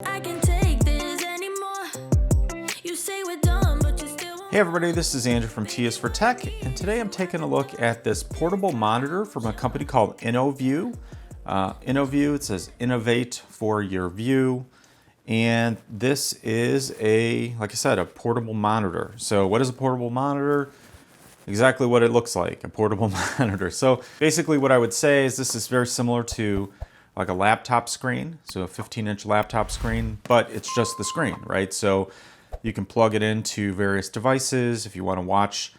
I can take this anymore. You say we're done, but you still won't. Hey everybody, this is Andrew from T is for Tech, and today I'm taking a look at this portable monitor from a company called InnoView. InnoView, it says innovate for your view. And this is like I said, a portable monitor. So what is a portable monitor? Exactly what it looks like, a portable monitor. So basically what I would say is this is very similar to like a laptop screen, so a 15-inch laptop screen, but it's just the screen, right? So you can plug it into various devices. If you want to watch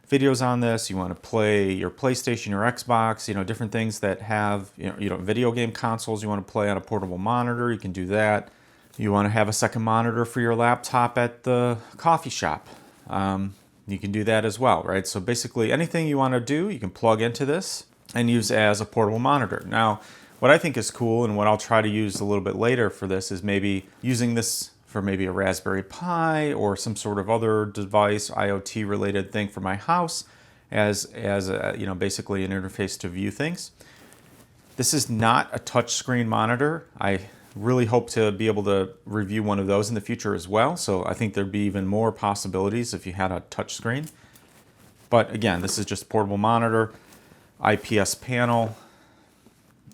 videos on this, you want to play your PlayStation or Xbox, different things that have, video game consoles you want to play on a portable monitor, you can do that. You want to have a second monitor for your laptop at the coffee shop. You can do that as well, right? So basically anything you want to do, you can plug into this and use as a portable monitor. Now, what I think is cool and what I'll try to use a little bit later for this is maybe using this for maybe a Raspberry Pi or some sort of other device, IoT related thing for my house as a, basically an interface to view things. This is not a touchscreen monitor. I really hope to be able to review one of those in the future as well. So I think there'd be even more possibilities if you had a touch screen. But again, this is just a portable monitor, IPS panel,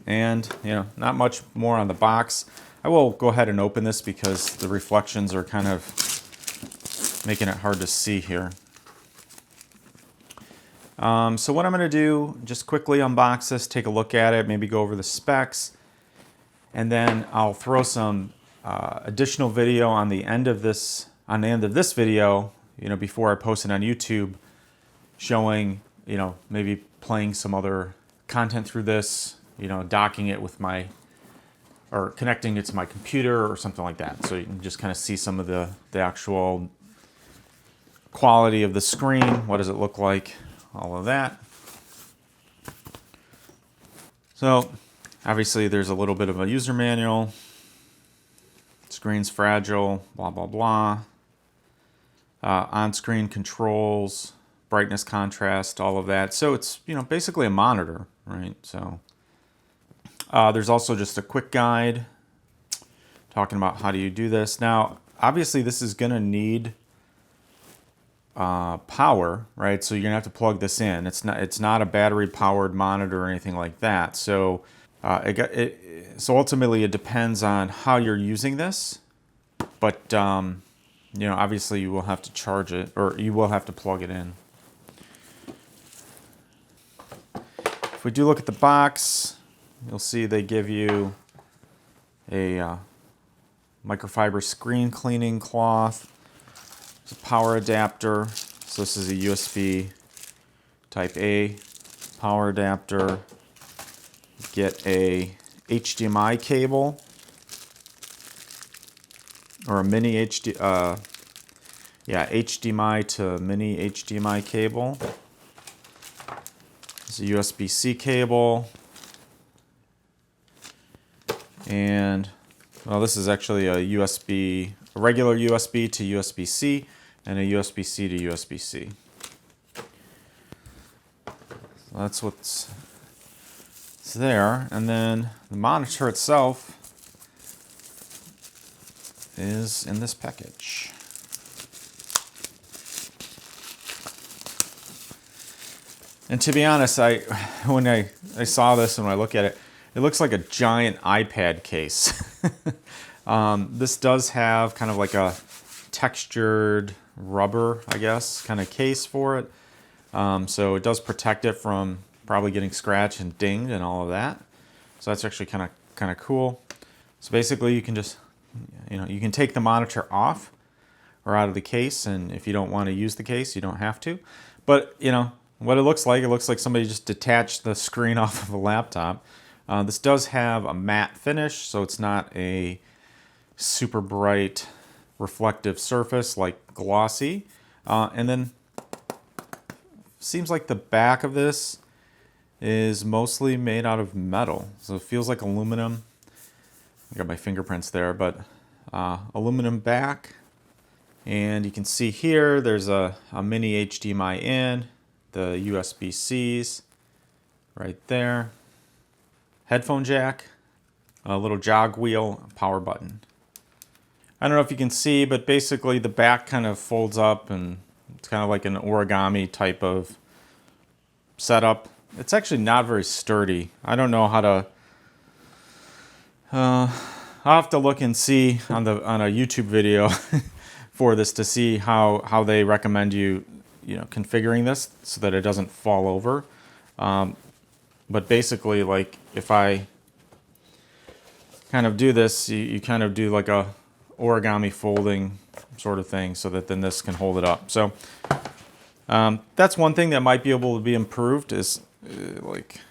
and not much more on the box. I will go ahead and open this because the reflections are kind of making it hard to see here. So what I'm going to do, just quickly unbox this, take a look at it, maybe go over the specs. And then I'll throw some additional video on the end of this video, before I post it on YouTube, showing, maybe playing some other content through this, docking it with or connecting it to my computer or something like that. So you can just kind of see some of the actual quality of the screen. What does it look like? All of that. So obviously, there's a little bit of a user manual. Screen's fragile, blah, blah, blah. On-screen controls, brightness, contrast, all of that. So it's, basically a monitor, right? So there's also just a quick guide talking about how do you do this. Now, obviously, this is going to need power, right? So you're going to have to plug this in. It's not a battery-powered monitor or anything like that. So so ultimately it depends on how you're using this, but obviously you will have to charge it, or you will have to plug it in. If we do look at the box, you'll see they give you a microfiber screen cleaning cloth. It's a power adapter. So this is a USB Type A power adapter. Get a HDMI cable or a mini HDMI to mini HDMI cable. It's a USB-C cable, and this is actually a regular USB to USB-C and a USB-C to USB-C. So that's what's there, and then the monitor itself is in this package. And to be honest, when I saw this and when I look at it, it looks like a giant iPad case. This does have kind of like a textured rubber, I guess, kind of case for it. So it does protect it from probably getting scratched and dinged and all of that. So that's actually kind of cool. So basically you can just, you can take the monitor off or out of the case, and if you don't want to use the case, you don't have to. But, what it looks like somebody just detached the screen off of a laptop. This does have a matte finish, so it's not a super bright reflective surface like glossy. And then seems like the back of this is mostly made out of metal. So it feels like aluminum. I got my fingerprints there, but aluminum back. And you can see here there's a mini HDMI in, the USB-Cs right there. Headphone jack, a little jog wheel, power button. I don't know if you can see, but basically the back kind of folds up and it's kind of like an origami type of setup. It's actually not very sturdy. I don't know how to. I'll have to look and see on a YouTube video for this to see how they recommend you configuring this so that it doesn't fall over. But basically, like if I kind of do this, you kind of do like a origami folding sort of thing so that then this can hold it up. So that's one thing that might be able to be improved is like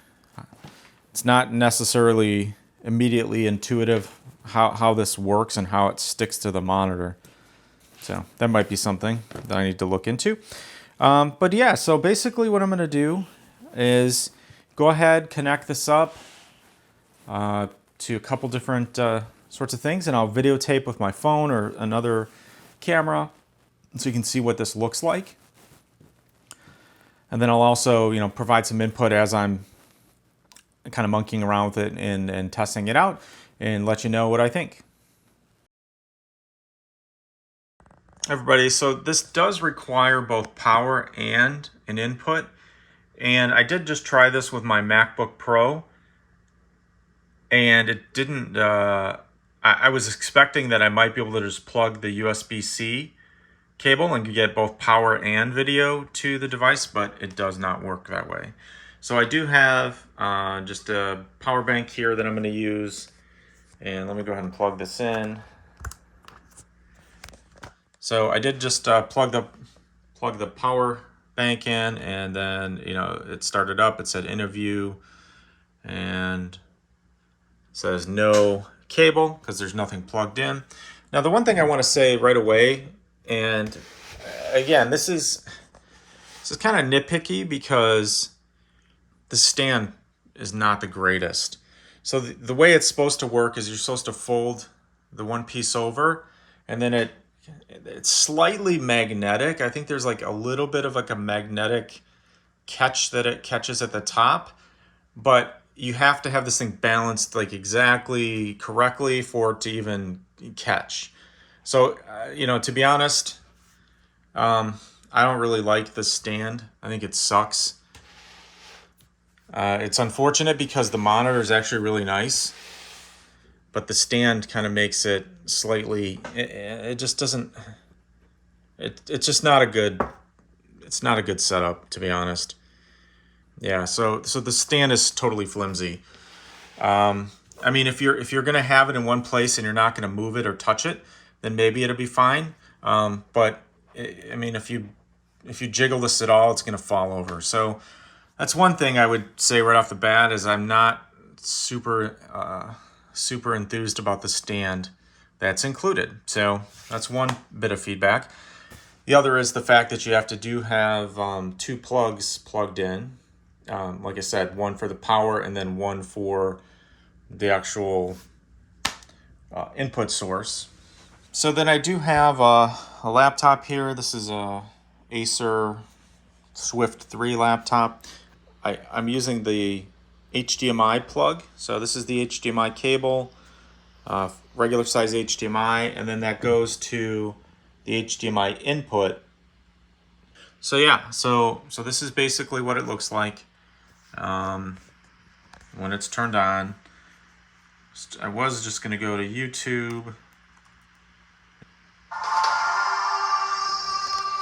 it's not necessarily immediately intuitive how this works and how it sticks to the monitor. So that might be something that I need to look into. But yeah, so basically what I'm going to do is go ahead, connect this up to a couple different sorts of things, and I'll videotape with my phone or another camera so you can see what this looks like. And then I'll also, provide some input as I'm kind of monkeying around with it and testing it out and let you know what I think. Everybody, so this does require both power and an input. And I did just try this with my MacBook Pro. And it didn't, I was expecting that I might be able to just plug the USB-C cable and get both power and video to the device, but it does not work that way. So I do have just a power bank here that I'm going to use, and let me go ahead and plug this in. So I did just plug the power bank in, and then it started up. It said InnoView, and it says no cable because there's nothing plugged in. Now the one thing I want to say right away, and again, this is kind of nitpicky because the stand is not the greatest. So the way it's supposed to work is you're supposed to fold the one piece over, and then it's slightly magnetic. I think there's like a little bit of like a magnetic catch that it catches at the top, but you have to have this thing balanced like exactly correctly for it to even catch. So, to be honest, I don't really like this stand. I think it sucks. It's unfortunate because the monitor is actually really nice, but the stand kind of makes it slightly, it just doesn't, it's just not a good, it's not a good setup, to be honest. Yeah, so the stand is totally flimsy. I mean, if you're gonna have it in one place and you're not gonna move it or touch it, then maybe it'll be fine. But I mean, if you jiggle this at all, it's gonna fall over. So that's one thing I would say right off the bat is I'm not super enthused about the stand that's included. So that's one bit of feedback. The other is the fact that you have to have two plugs plugged in. Like I said, one for the power and then one for the actual input source. So then I do have a laptop here. This is a Acer Swift 3 laptop. I'm using the HDMI plug. So this is the HDMI cable, regular size HDMI, and then that goes to the HDMI input. So yeah, so this is basically what it looks like when it's turned on. I was just going to go to YouTube.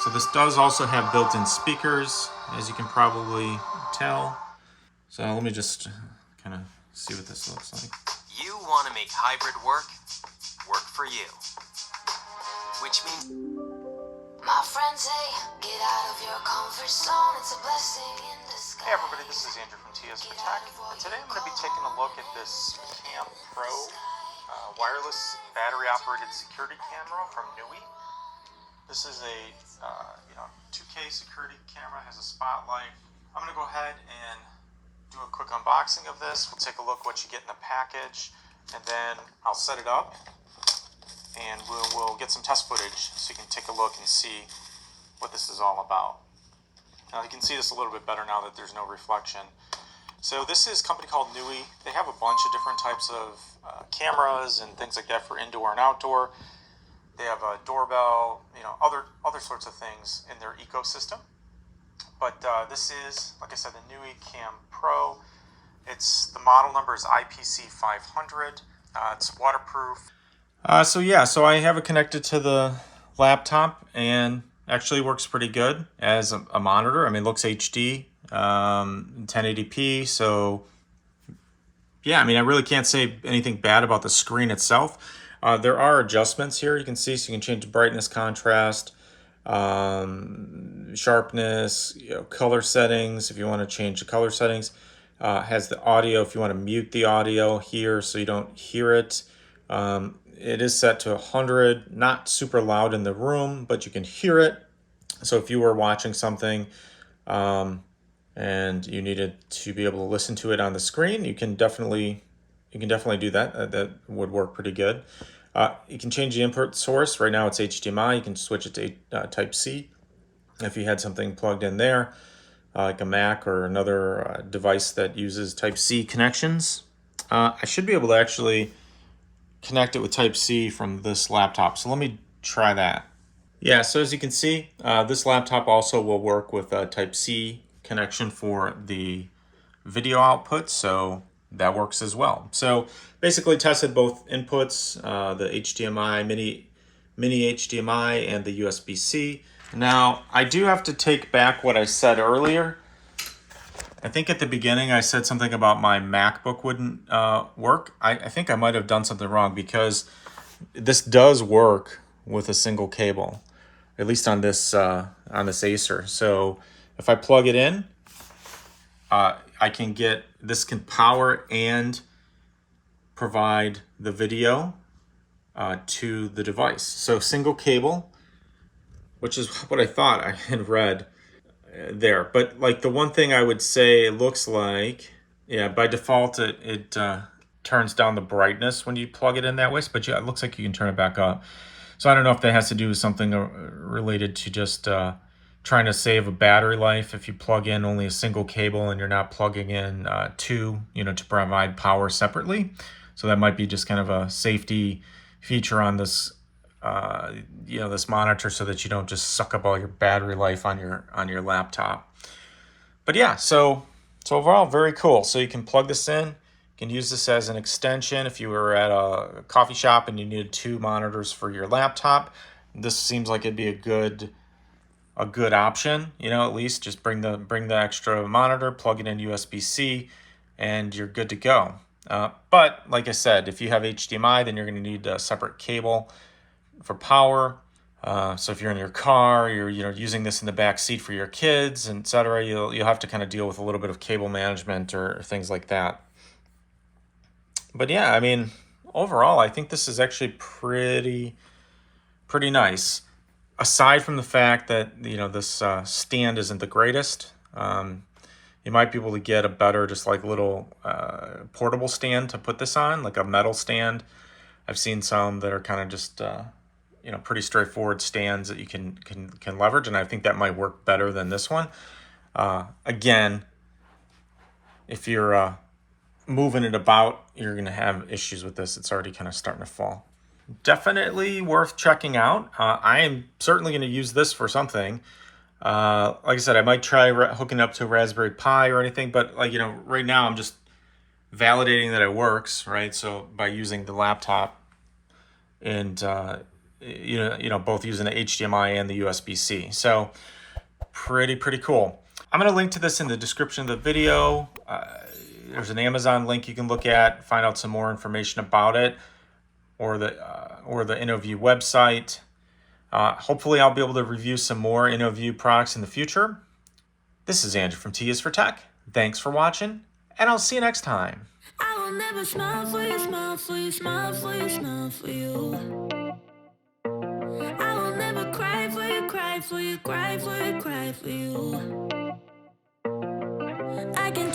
So this does also have built-in speakers, as you can probably tell. So let me just kind of see what this looks like. You want to make hybrid work for you. Which means... My friends say, get out of your comfort zone. It's a blessing in disguise. Hey everybody, this is Andrew from TS for Tech, and today I'm going to be taking a look at this Cam Pro wireless battery-operated security camera from NUI. This is a 2K security camera, has a spotlight. I'm going to go ahead and do a quick unboxing of this. We'll take a look what you get in the package, and then I'll set it up, and we'll get some test footage so you can take a look and see what this is all about. Now you can see this a little bit better now that there's no reflection. So this is a company called NUI. They have a bunch of different types of cameras and things like that for indoor and outdoor. They have a doorbell, you know, other sorts of things in their ecosystem. But this is, like I said, the NUI Cam Pro. The model number is IPC 500. It's waterproof. So I have it connected to the laptop and actually works pretty good as a monitor. I mean, it looks HD, 1080p. So yeah, I mean, I really can't say anything bad about the screen itself. There are adjustments here you can see, so you can change the brightness, contrast, sharpness, color settings if you want to change the color settings. Has the audio if you want to mute the audio here so you don't hear it. It is set to 100, not super loud in the room, but you can hear it. So if you were watching something and you needed to be able to listen to it on the screen, you can definitely do that. That would work pretty good. You can change the input source. Right now it's HDMI. You can switch it to Type-C if you had something plugged in there, like a Mac or another device that uses Type-C connections. I should be able to actually connect it with Type-C from this laptop. So let me try that. Yeah, so as you can see, this laptop also will work with a Type-C connection for the video output, so that works as well. So basically tested both inputs, the HDMI, mini HDMI and the USB-C. Now, I do have to take back what I said earlier. I think at the beginning I said something about my MacBook wouldn't work. I think I might have done something wrong because this does work with a single cable, at least on this Acer. So if I plug it in, this can power and provide the video to the device. So single cable, which is what I thought I had read there. But like the one thing I would say, it looks like, yeah, by default it turns down the brightness when you plug it in that way. But yeah, it looks like you can turn it back up. So I don't know if that has to do with something related to just trying to save a battery life if you plug in only a single cable and you're not plugging in two, to provide power separately. So that might be just kind of a safety feature on this, this monitor, so that you don't just suck up all your battery life on your laptop. But yeah, so overall, very cool. So you can plug this in. You can use this as an extension if you were at a coffee shop and you needed two monitors for your laptop. This seems like it'd be a good option, at least just bring the extra monitor, plug it in USB-C, and you're good to go. But like I said, if you have HDMI, then you're going to need a separate cable for power. So if you're in your car, you're using this in the back seat for your kids, etc., you'll have to kind of deal with a little bit of cable management or things like that. But yeah, I mean, overall, I think this is actually pretty nice. Aside from the fact that, this stand isn't the greatest, you might be able to get a better, just like little portable stand to put this on, like a metal stand. I've seen some that are kind of just, pretty straightforward stands that you can leverage, and I think that might work better than this one. Again, if you're moving it about, you're going to have issues with this. It's already kind of starting to fall. Definitely worth checking out. I am certainly going to use this for something. Like I said, I might try hooking up to a Raspberry Pi or anything, but right now I'm just validating that it works, right? So by using the laptop and both using the HDMI and the USB-C. So pretty cool. I'm going to link to this in the description of the video. There's an Amazon link you can look at, find out some more information about it, or the InnoView website. Hopefully I'll be able to review some more InnoView products in the future. This is Andrew from T is for Tech. Thanks for watching, and I'll see you next time. I will never smile for you, smile for you, smile for you, smile for you. I will never cry for you, cry for you, cry for you, cry for you. I can